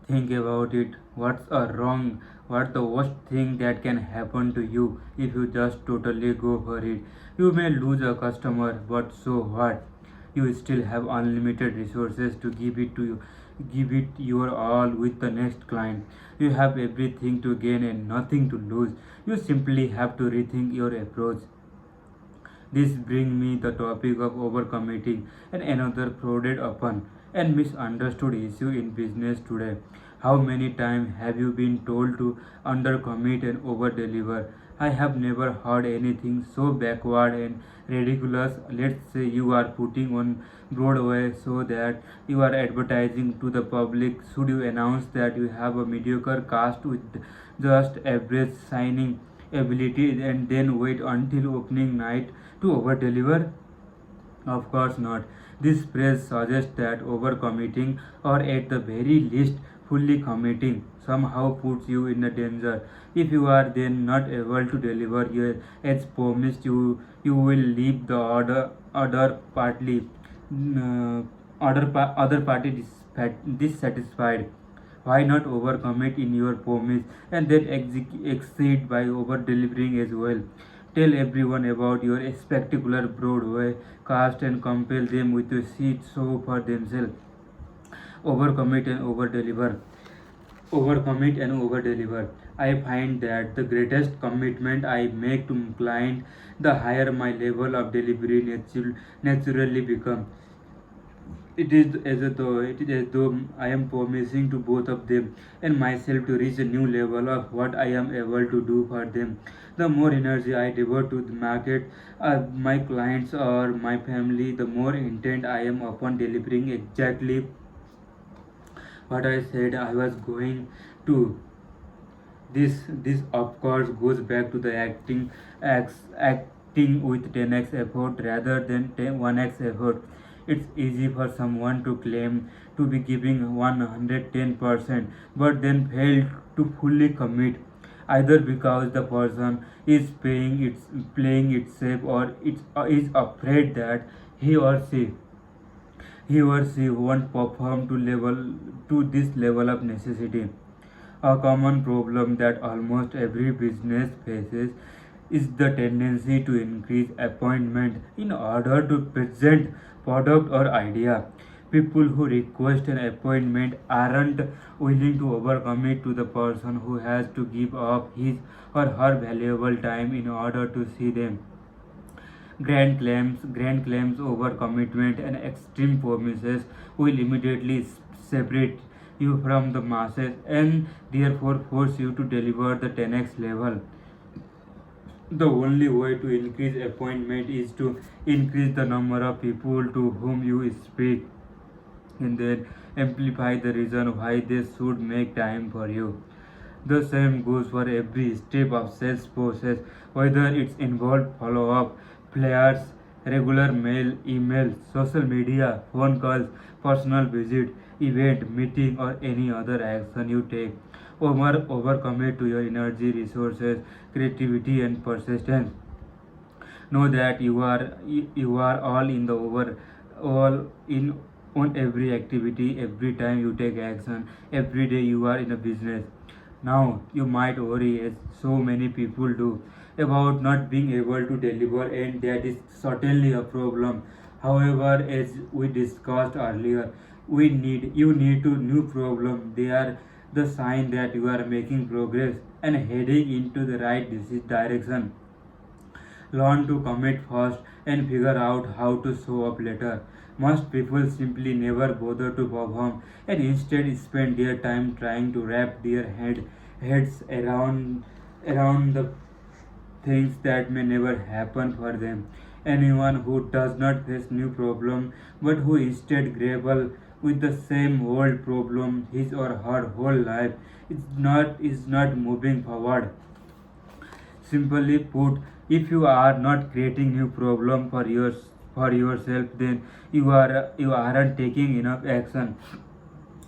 Think about it. What's the worst thing that can happen to you if you just totally go for it? You may lose a customer, but so what? You still have unlimited resources to give it your all with the next client. You have everything to gain and nothing to lose. You simply have to rethink your approach. This brings me the topic of overcommitting and another crowded upon and misunderstood issue in business today. How many times have you been told to undercommit and overdeliver? I have never heard anything so backward and ridiculous. Let's say you are putting on Broadway so that you are advertising to the public. Should you announce that you have a mediocre cast with just average signing ability and then wait until opening night to overdeliver? Of course not. This phrase suggests that overcommitting, or at the very least fully committing, somehow puts you in a danger. If you are then not able to deliver as promised, you will leave the other partly other party dissatisfied. Why not overcommit in your promise and then exceed by over delivering as well? Tell everyone about your spectacular Broadway cast and compel them with a seat show for themselves. Overcommit and overdeliver. Overcommit and overdeliver. I find that the greatest commitment I make to client, the higher my level of delivery naturally become. It is as though I am promising to both of them and myself to reach a new level of what I am able to do for them. The more energy I devote to the market, my clients or my family, the more intent I am upon delivering exactly what I said I was going to. This of course goes back to the acting with 10x effort rather than 1x effort. It's easy for someone to claim to be giving 110% but then fail to fully commit, either because the person is playing it safe or is afraid that he or she he or she won't perform to this level of necessity. A common problem that almost every business faces is the tendency to increase appointment in order to present product or idea. People who request an appointment aren't willing to overcommit to the person who has to give up his or her valuable time in order to see them. Grand claims over commitment and extreme promises will immediately separate you from the masses and therefore force you to deliver the 10x level. The only way to increase appointment is to increase the number of people to whom you speak and then amplify the reason why they should make time for you. The same goes for every step of sales process, whether it's involved follow-up, flyers, regular mail, email, social media, phone calls, personal visit, event, meeting, or any other action you take. Overcommit to your energy, resources, creativity, and persistence. Know that you are all in on every activity, every time you take action, every day you are in a business. Now you might worry, as so many people do, about not being able to deliver, and that is certainly a problem. However, as we discussed earlier, you need to new problem. They are the sign that you are making progress and heading into the right direction. Learn to commit first and figure out how to show up later. Most people simply never bother to perform and instead spend their time trying to wrap their heads around the things that may never happen for them. Anyone who does not face new problem but who instead grapple with the same old problem his or her whole life is not moving forward. Simply put, if you are not creating new problem for yourself, then you aren't taking enough action.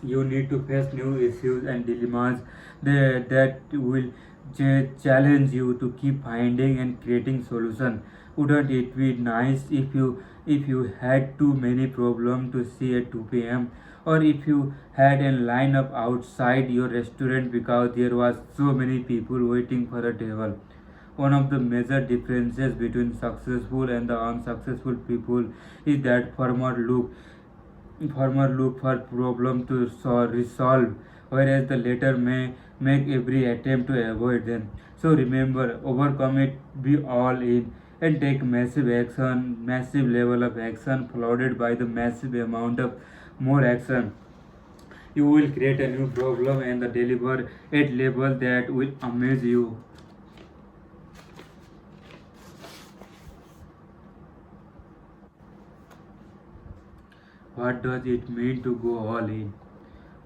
You need to face new issues and dilemmas that will challenge you to keep finding and creating solution. Wouldn't it be nice if you had too many problems to see at 2 p.m. or if you had a line up outside your restaurant because there was so many people waiting for a table? One of the major differences between successful and the unsuccessful people is that farmer look for problem to resolve, whereas the latter may make every attempt to avoid them. So remember, overcome it, be all in, and take massive level of action, followed by the massive amount of more action. You will create a new problem and the deliver at level that will amaze you. What does it mean to go all in?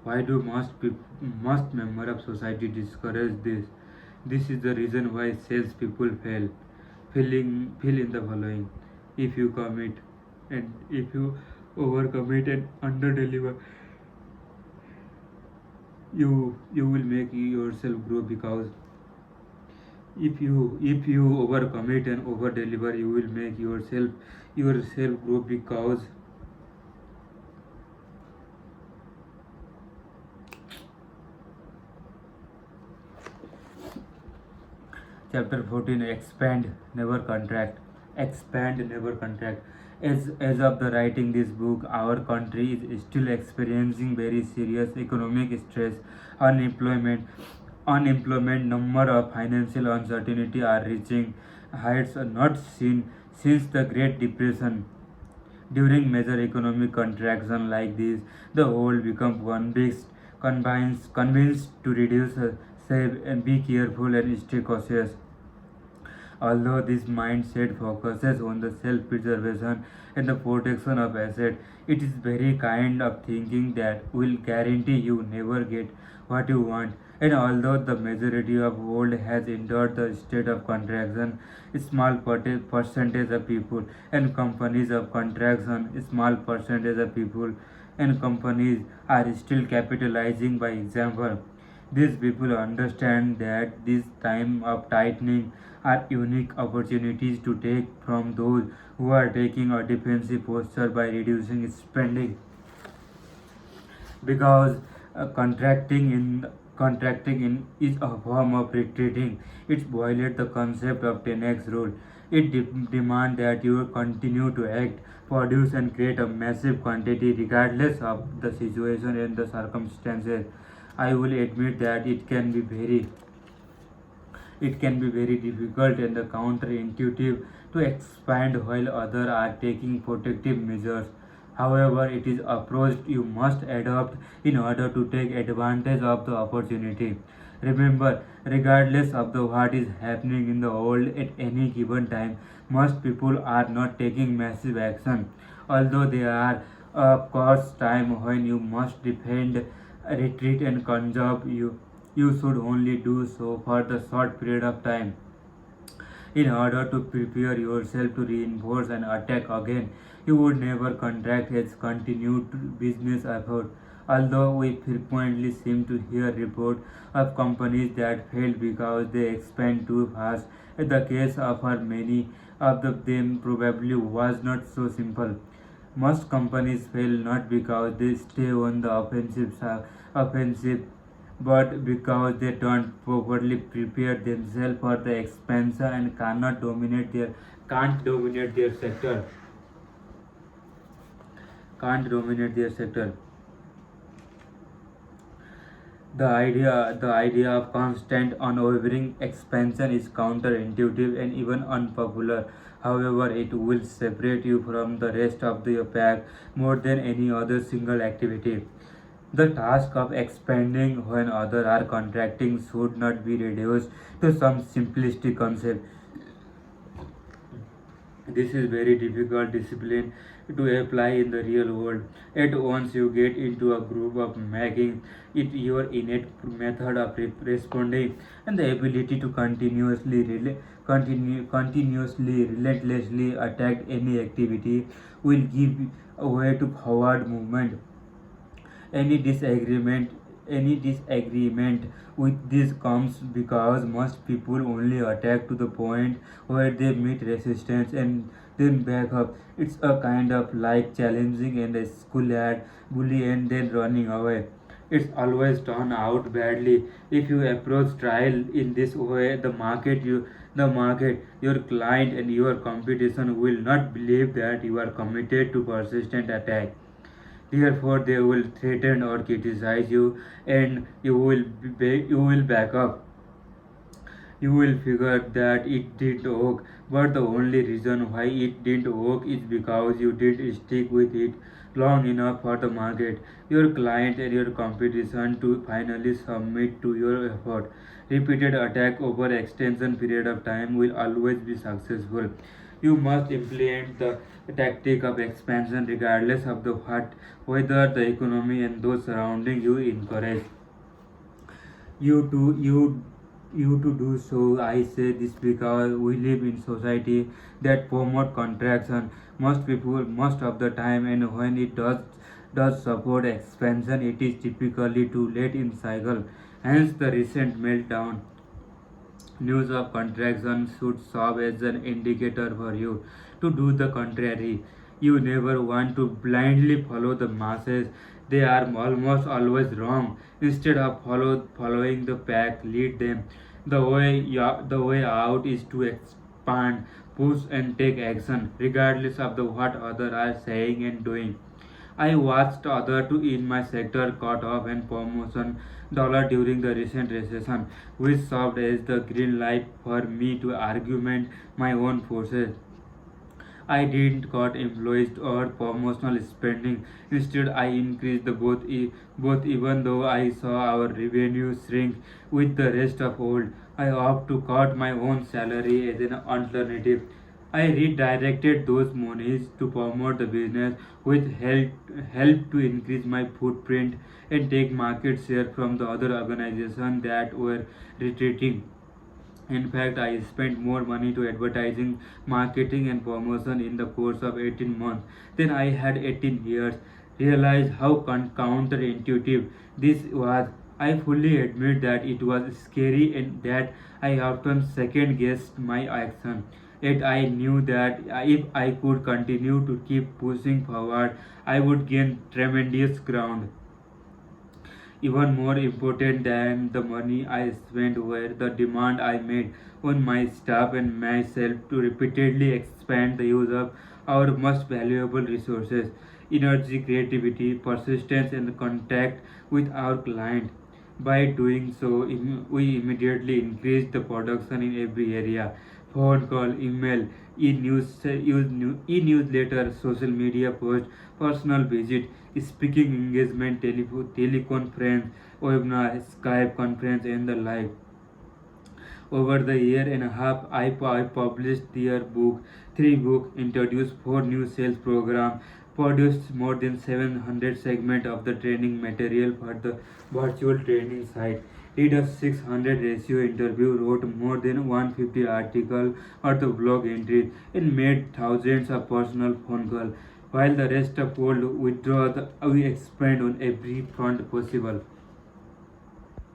Why do most member of society discourage this? This is the reason why salespeople fail. Fill in the following: if you commit, and if you overcommit and underdeliver, you will make yourself grow. Because if you overcommit and overdeliver, you will make yourself grow. Because chapter 14, expand, never contract. Expand, never contract. As of the writing this book, our country is still experiencing very serious economic stress. Unemployment unemployment number of financial uncertainty are reaching heights not seen since the Great Depression. During major economic contraction like this, the whole becomes convinced to reduce, save, and be careful and stay cautious. Although this mindset focuses on the self-preservation and the protection of assets, it is very kind of thinking that will guarantee you never get what you want. And although the majority of world has endured the state of contraction, a small percentage of people and companies of contraction, a small percentage of people and companies are still capitalizing by example. These people understand that this time of tightening are unique opportunities to take from those who are taking a defensive posture by reducing spending. Because contracting in is a form of retreating. It violates the concept of 10x rule. It demands that you continue to act, produce, and create a massive quantity regardless of the situation and the circumstances. I will admit that it can be very difficult and counterintuitive to expand while others are taking protective measures. However, it is approach you must adopt in order to take advantage of the opportunity. Remember, regardless of the what is happening in the world at any given time, most people are not taking massive action. Although there are, of course, time when you must defend, retreat, and conserve, you should only do so for the short period of time in order to prepare yourself to reinforce and attack again. You would never contract its continued business effort. Although we frequently seem to hear reports of companies that failed because they expand too fast, the case of many of them probably was not so simple. Most companies fail not because they stay on the offensive, but because they don't properly prepare themselves for the expansion and can't dominate their sector. Can't dominate their sector. The idea of constant unwavering expansion is counterintuitive and even unpopular. However, it will separate you from the rest of the pack more than any other single activity. The task of expanding when others are contracting should not be reduced to some simplistic concept. This is very difficult discipline to apply in the real world. At once you get into a group of making it your innate method of responding, and the ability to continuously, relentlessly attack any activity will give way to forward movement. Any disagreement any disagreement with this comes because most people only attack to the point where they meet resistance and then back up. It's a kind of like challenging and a school lad, bully and then running away. It's always turned out badly. If you approach trial in this way, the market, your client and your competition will not believe that you are committed to persistent attack. Therefore, they will threaten or criticize you, and you will back up. You will figure that it didn't work, but the only reason why it didn't work is because you didn't stick with it long enough for the market, your client, and your competition to finally submit to your effort. Repeated attack over extension period of time will always be successful. You must implement the tactic of expansion regardless of the what whether the economy and those surrounding you encourage you to you to do so. I say this because we live in society that promote contraction most of the time, and when it does support expansion, it is typically too late in cycle. Hence the recent meltdown. News of contraction should serve as an indicator for you to do the contrary. You never want to blindly follow the masses. They are almost always wrong. Instead of following the pack, lead them. The way out is to expand, push, and take action, regardless of what others are saying and doing. I watched others in my sector cut off and promotion dollar during the recent recession, which served as the green light for me to argument my own forces. I didn't cut employees or promotional spending. Instead, I increased the both even though I saw our revenue shrink with the rest of world. I opted to cut my own salary as an alternative. I redirected those monies to promote the business, which helped to increase my footprint and take market share from the other organizations that were retreating. In fact, I spent more money to advertising, marketing, and promotion in the course of 18 months than I had 18 years. Realized how counterintuitive this was. I fully admit that it was scary and that I often second guessed my action. Yet I knew that if I could continue to keep pushing forward, I would gain tremendous ground. Even more important than the money I spent were the demand I made on my staff and myself to repeatedly expand the use of our most valuable resources: energy, creativity, persistence, and contact with our client. By doing so, we immediately increased the production in every area: phone call, email, e-newsletter, social media post, personal visit, speaking engagement, teleconference, webinar, Skype conference, and the like. Over the year and a half, I published three books, introduced four new sales programs, produced more than 700 segments of the training material for the virtual training site, did a 600 ratio interview, wrote more than 150 articles or the blog entries, and made thousands of personal phone calls. While the rest of world withdraw, we expand on every front possible.